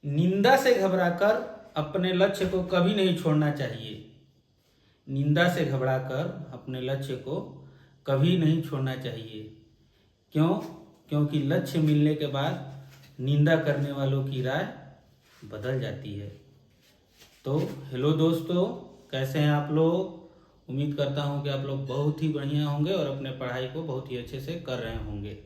निंदा से घबराकर अपने लक्ष्य को कभी नहीं छोड़ना चाहिए। निंदा से घबराकर अपने लक्ष्य को कभी नहीं छोड़ना चाहिए। क्यों? क्योंकि लक्ष्य मिलने के बाद निंदा करने वालों की राय बदल जाती है। तो हेलो दोस्तों, कैसे हैं आप लोग? उम्मीद करता हूं कि आप लोग बहुत ही बढ़िया होंगे और अपने पढ़ाई को बहुत ही अच्छे से कर रहे होंगे।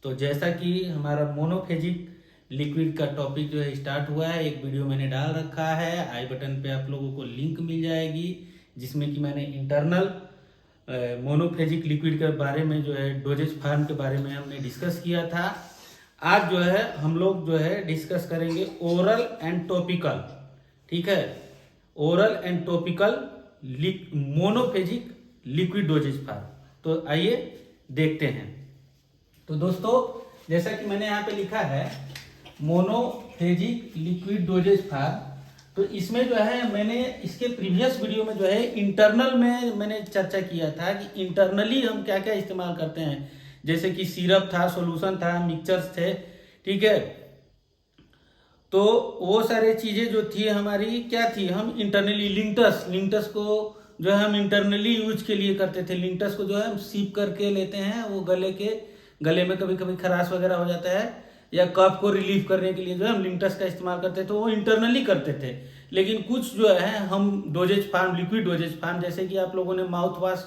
तो जैसा कि हमारा मोनोफेजिक लिक्विड का टॉपिक जो है स्टार्ट हुआ है, एक वीडियो मैंने डाल रखा है। आई बटन पे आप लोगों को लिंक मिल जाएगी, जिसमें कि मैंने इंटरनल मोनोफेजिक लिक्विड के बारे में जो है डोजेज फॉर्म के बारे में हमने डिस्कस किया था। आज जो है हम लोग जो है डिस्कस करेंगे ओरल एंड टॉपिकल। ठीक है, oral and topical monophasic liquid doses form. तो आइए देखते हैं। तो दोस्तों, जैसा कि मैंने यहाँ पे लिखा है मोनोफेजिक लिक्विड डोजेज फॉर्म, तो इसमें जो है मैंने इसके प्रीवियस वीडियो में जो है इंटरनल में मैंने चर्चा किया था कि इंटरनली हम क्या क्या इस्तेमाल करते हैं। जैसे कि सिरप था, सॉल्यूशन था, मिक्सचर्स थे। ठीक है, तो वो सारे चीजें जो थी हमारी क्या थी, हम इंटरनली लिंटस को जो है हम इंटरनली यूज के लिए करते थे। लिंटस को जो है हम सीप करके लेते हैं, वो गले में कभी कभी खराश वगैरह हो जाता है या कफ को रिलीफ करने के लिए जो है हम लिंटस का इस्तेमाल करते थे, तो वो इंटरनली करते थे। लेकिन कुछ जो है हम doses form, liquid doses form, जैसे कि आप लोगों ने माउथ वॉश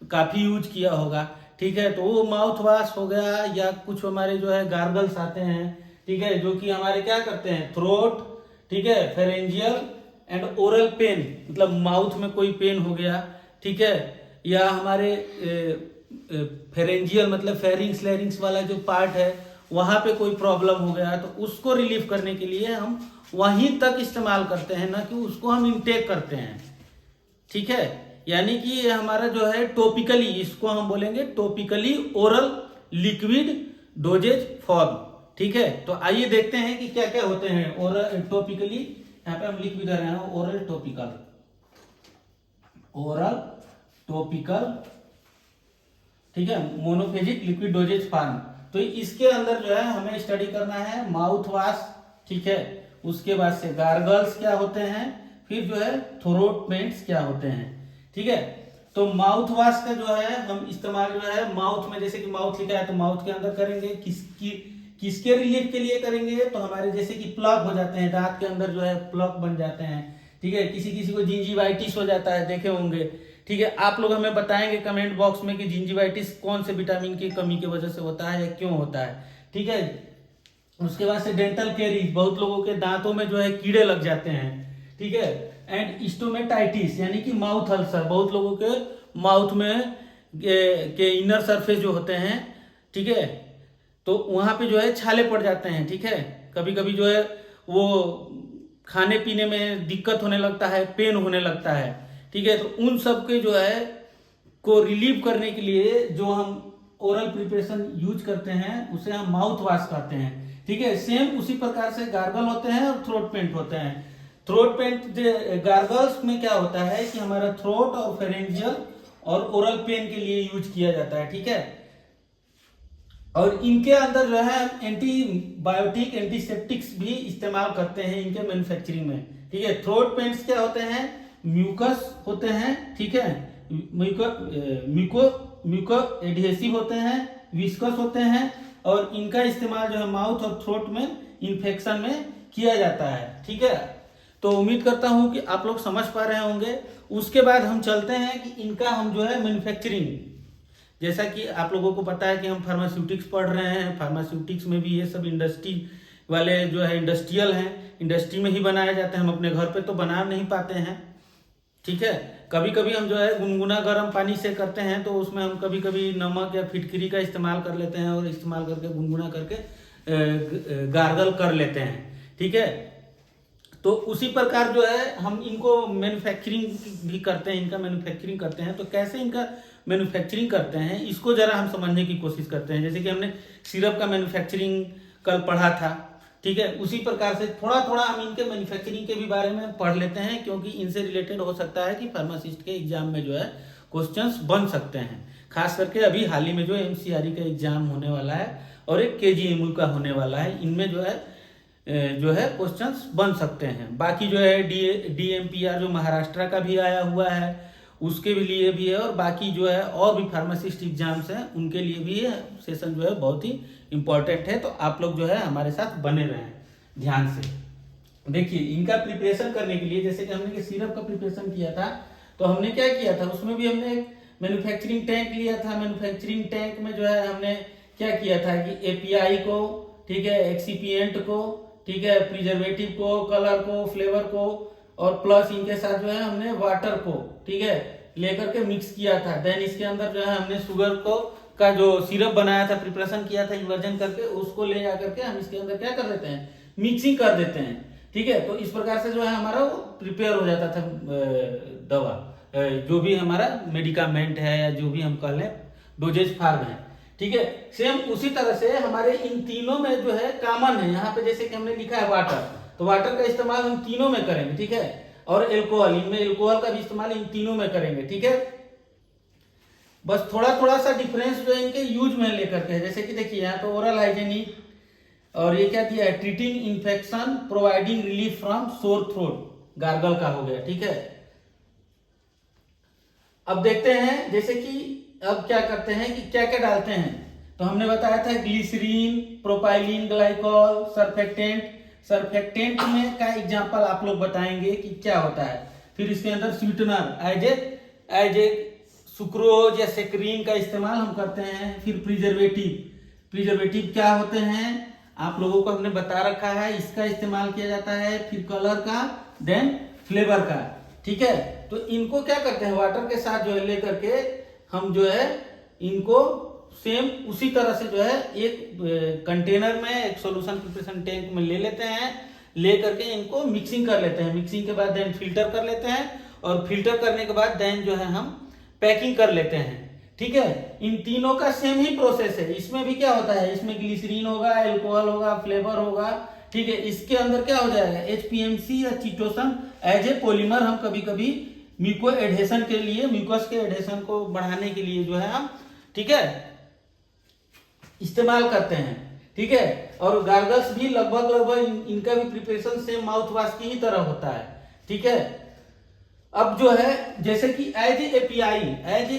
काफी यूज किया होगा। ठीक है, तो वो माउथ वॉश हो गया, या कुछ हमारे जो है गार्गल्स आते हैं। ठीक है, जो कि हमारे क्या करते हैं, थ्रोट, ठीक है, फेरेंजियल एंड ओरल पेन, मतलब माउथ में कोई पेन हो गया, ठीक है, या हमारे फेरेंजियल मतलब फेरिंग्स लेरिंग्स वाला जो पार्ट है वहां पे कोई प्रॉब्लम हो गया, तो उसको रिलीफ करने के लिए हम वहीं तक इस्तेमाल करते हैं, ना कि उसको हम इनटेक करते हैं। ठीक है, यानी कि ये हमारा जो है टॉपिकली, इसको हम बोलेंगे topically oral liquid doses form. ठीक है, तो आइए देखते हैं कि क्या क्या होते हैं ओरल टॉपिकली। यहाँ पे हम लिख भी दे रहे हैं ओरल टॉपिकल, ओरल टॉपिकल, ठीक है, मोनोफेजिक लिक्विड डोजेज फॉर्म। तो इसके अंदर जो है हमें स्टडी करना है माउथ वॉश, ठीक है, उसके बाद से गार्गल्स क्या होते हैं, फिर जो है थ्रोट पेंट्स क्या होते हैं। ठीक है, तो माउथ वॉश का जो है हम इस्तेमाल जो है माउथ में, जैसे कि माउथ लिखा है तो माउथ के अंदर करेंगे। किसके रिलीफ के लिए करेंगे, तो हमारे जैसे कि प्लग हो जाते हैं, दांत के अंदर जो है प्लग बन जाते हैं। ठीक है, किसी किसी को जिंजिवाइटिस हो जाता है, देखे होंगे। ठीक है, आप लोग हमें बताएंगे कमेंट बॉक्स में कि जिंजिवाइटिस कौन से विटामिन की कमी की वजह से होता है या क्यों होता है। ठीक है, उसके बाद से डेंटल केरीज, बहुत लोगों के दांतों में जो है कीड़े लग जाते हैं। ठीक है, एंड स्टोमेटाइटिस यानी कि माउथ अल्सर, बहुत लोगों के माउथ में के इनर सरफेस जो होते हैं, ठीक है, तो वहां पे जो है छाले पड़ जाते हैं। ठीक है, कभी कभी जो है वो खाने पीने में दिक्कत होने लगता है, पेन होने लगता है। ठीक है, तो उन सब के जो है को रिलीव करने के लिए जो हम ओरल प्रिपरेशन यूज करते हैं उसे हम माउथ वॉश कहते हैं। ठीक है, सेम उसी प्रकार से गार्गल होते हैं और थ्रोट पेंट होते हैं। थ्रोट पेंट गार्गल्स में क्या होता है कि हमारा थ्रोट और फेरेंजियल और ओरल पेन के लिए यूज किया जाता है। ठीक है, और इनके अंदर जो है एंटीबायोटिक, एंटीसेप्टिक्स भी इस्तेमाल करते हैं इनके मैन्युफैक्चरिंग में। ठीक है, थ्रोट पेंट्स क्या होते हैं, म्यूकस होते हैं। ठीक है, म्यूको एडहेसिव होते हैं, विस्कस होते हैं, और इनका इस्तेमाल जो है माउथ और थ्रोट में इन्फेक्शन में किया जाता है। ठीक है, तो उम्मीद करता हूं कि आप लोग समझ पा रहे होंगे। उसके बाद हम चलते हैं कि इनका हम जो है मैन्युफैक्चरिंग, जैसा कि आप लोगों को पता है कि हम फार्मास्यूटिक्स पढ़ रहे हैं, फार्मास्यूटिक्स में भी ये सब इंडस्ट्री वाले जो है इंडस्ट्रियल हैं, इंडस्ट्री में ही बनाए जाते हैं, हम अपने घर पे तो बना नहीं पाते हैं। ठीक है, कभी कभी हम जो है गुनगुना गर्म पानी से करते हैं, तो उसमें हम कभी कभी नमक या फिटकरी का इस्तेमाल कर लेते हैं और इस्तेमाल करके गुनगुना करके गार्गल कर लेते हैं। ठीक है, तो उसी प्रकार जो है हम इनको मैन्युफैक्चरिंग भी करते हैं, इनका मैन्युफैक्चरिंग करते हैं। तो कैसे इनका मैन्युफैक्चरिंग करते हैं इसको जरा हम समझने की कोशिश करते हैं। जैसे कि हमने सिरप का मैन्युफैक्चरिंग कल पढ़ा था, ठीक है, उसी प्रकार से थोड़ा थोड़ा हम इनके मैन्युफैक्चरिंग के भी बारे में पढ़ लेते हैं, क्योंकि इनसे रिलेटेड हो सकता है कि फार्मासिस्ट के एग्जाम में जो है क्वेश्चंस बन सकते हैं। खास करके अभी हाल ही में जो एमसीआरई का एग्जाम होने वाला है और एक केजीएमयू का होने वाला है, इनमें जो है जो है क्वेश्चंस बन सकते हैं। बाकी जो है DMPR जो महाराष्ट्र का भी आया हुआ है उसके भी लिए भी है, और बाकी जो है और भी फार्मासिस्ट एग्जाम्स हैं उनके लिए भी सेशन जो है बहुत ही इम्पोर्टेंट है। तो आप लोग जो है हमारे साथ बने रहें ध्यान से। देखिए इनका प्रिपरेशन करने के लिए, जैसे कि हमने सिरप का प्रिपरेशन किया था तो हमने क्या किया था, उसमें भी हमने मैन्युफैक्चरिंग टैंक लिया था। मैन्युफैक्चरिंग टैंक में जो है हमने क्या किया था कि API को, ठीक है, एक्सीपिएंट को, ठीक है, प्रिजर्वेटिव को, कलर को, फ्लेवर को, और प्लस इनके साथ जो है हमने वाटर को, ठीक है, लेकर के मिक्स किया था। देन इसके अंदर जो है हमने शुगर को का जो सिरप बनाया था, प्रिपरेशन किया था इन्वर्जन करके, उसको ले जाकर के हम इसके अंदर क्या कर देते हैं, मिक्सिंग कर देते हैं। ठीक है, तो इस प्रकार से जो है हमारा वो प्रिपेयर हो जाता था दवा, जो भी हमारा मेडिकामेंट है या जो भी हम कह लें डोजेज फार्म है। ठीक है, सेम उसी तरह से हमारे इन तीनों में जो है कॉमन है। यहाँ पे जैसे कि हमने लिखा है वाटर, तो वाटर का इस्तेमाल हम तीनों में करेंगे। ठीक है, और एल्कोहल, इनमें एल्कोहल का भी इस्तेमाल इन तीनों में करेंगे। ठीक है, बस थोड़ा थोड़ा सा डिफरेंस जो है इनके यूज में लेकर के है। जैसे कि देखिए यहाँ तो ओरल हाइजेनिक, और ये क्या दिया है, treating infection, providing relief from sore throat, gargle का हो गया। ठीक है, अब देखते हैं जैसे कि अब क्या करते हैं कि क्या क्या डालते हैं। तो हमने बताया था glycerin, propylene glycol, surfactant. Surfactant में का एग्जांपल आप लोग बताएंगे कि क्या होता है। फिर इसके अंदर स्वीटनर एज ए सुक्रोज या सेक्रीन का इस्तेमाल हम करते हैं। फिर प्रिजर्वेटिव क्या होते हैं आप लोगों को हमने बता रखा है, इसका इस्तेमाल किया जाता है। फिर कलर का, देन फ्लेवर का। ठीक है, तो इनको क्या करते हैं, वाटर के साथ जो है लेकर के हम जो है इनको सेम उसी तरह से जो है एक कंटेनर में, एक सॉल्यूशन प्रिपरेशन टैंक में ले लेते हैं, ले करके इनको मिक्सिंग कर लेते हैं। मिक्सिंग के बाद देन फिल्टर कर लेते हैं, और फिल्टर करने के बाद देन जो है हम पैकिंग कर लेते हैं। ठीक है, इन तीनों का सेम ही प्रोसेस है। इसमें भी क्या होता है, इसमें ग्लिसरीन होगा, एल्कोहल होगा, फ्लेवर होगा। ठीक है, इसके अंदर क्या हो जाएगा, HPMC या चिटोसन एज ए पॉलीमर हम कभी कभी म्यूको एडहेशन के लिए, म्यूकस के एडहेशन को बढ़ाने के लिए जो है हम, ठीक है, इस्तेमाल करते हैं। ठीक है, और गार्गल्स भी लगभग इनका भी प्रिपरेशन सेम माउथ वॉश की ही तरह होता है। ठीक है, अब जो है जैसे कि एज ए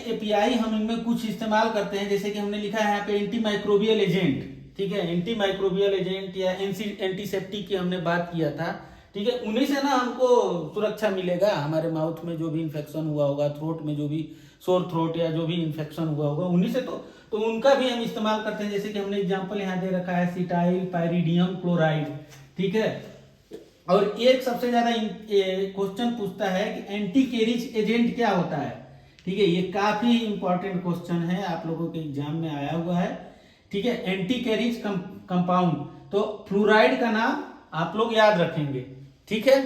एपीआई हम इनमें कुछ इस्तेमाल करते हैं। जैसे कि हमने लिखा है यहाँ पे एंटी माइक्रोबियल एजेंट। ठीक है, एंटी माइक्रोबियल एजेंट या एंटीसेप्टिक की हमने बात किया था। ठीक है, उन्हीं से ना हमको सुरक्षा मिलेगा। हमारे माउथ में जो भी इन्फेक्शन हुआ होगा, थ्रोट में जो भी सोर थ्रोट या जो भी इन्फेक्शन हुआ होगा, उन्हीं से तो उनका भी हम इस्तेमाल करते हैं। जैसे कि हमने एग्जांपल यहाँ दे रखा है सिटाइल पायरिडियम क्लोराइड। ठीक है, और एक सबसे ज्यादा क्वेश्चन पूछता है कि एंटी कैरिज एजेंट क्या होता है। ठीक है, ये काफी इंपॉर्टेंट क्वेश्चन है, आप लोगों के एग्जाम में आया हुआ है। ठीक है, एंटी कैरिज कंपाउंड, तो फ्लोराइड का नाम आप लोग याद रखेंगे। ठीक है,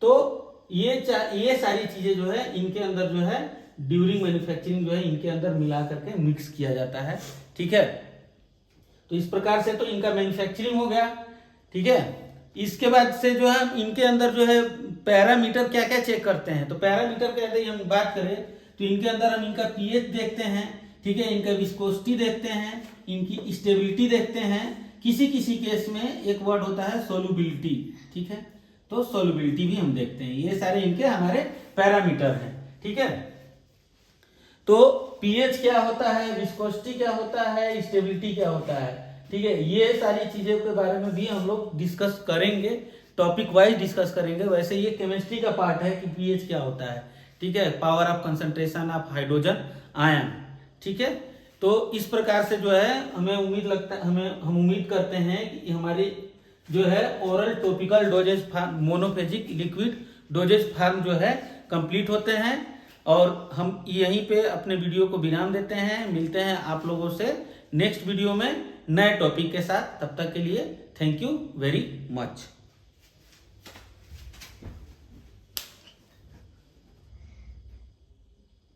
तो ये सारी चीजें जो है इनके अंदर जो है ड्यूरिंग मैन्युफैक्चरिंग जो है इनके अंदर मिला करके मिक्स किया जाता है। ठीक है, तो इस प्रकार से तो इनका मैन्युफैक्चरिंग हो गया। ठीक है, इसके बाद से जो है इनके अंदर जो है पैरामीटर क्या क्या चेक करते हैं। तो पैरामीटर के यदि हम बात करें तो इनके अंदर हम इनका पीएच देखते हैं। ठीक है, इनका विस्कोसिटी देखते हैं, इनकी स्टेबिलिटी देखते हैं। किसी किसी केस में एक वर्ड होता है सोल्यूबिलिटी। ठीक है, तो सोल्यूबिलिटी भी हम देखते हैं। ये सारे इनके हमारे पैरामीटर हैं। ठीक है, तो पीएच क्या होता है, विस्कोसिटी क्या होता है, स्टेबिलिटी क्या होता है। ठीक है, ये सारी चीजों के बारे में भी हम लोग डिस्कस करेंगे, टॉपिक वाइज डिस्कस करेंगे। वैसे ये केमिस्ट्री का पार्ट है कि पीएच क्या होता है। ठीक है, power of concentration of hydrogen ion. ठीक है, तो इस प्रकार से जो है हमें हम उम्मीद करते हैं कि हमारी जो है oral topical dosage form, monophasic liquid dosage form जो है कंप्लीट होते हैं। और हम यहीं पे अपने वीडियो को विराम देते हैं। मिलते हैं आप लोगों से नेक्स्ट वीडियो में नए टॉपिक के साथ। तब तक के लिए थैंक यू वेरी मच।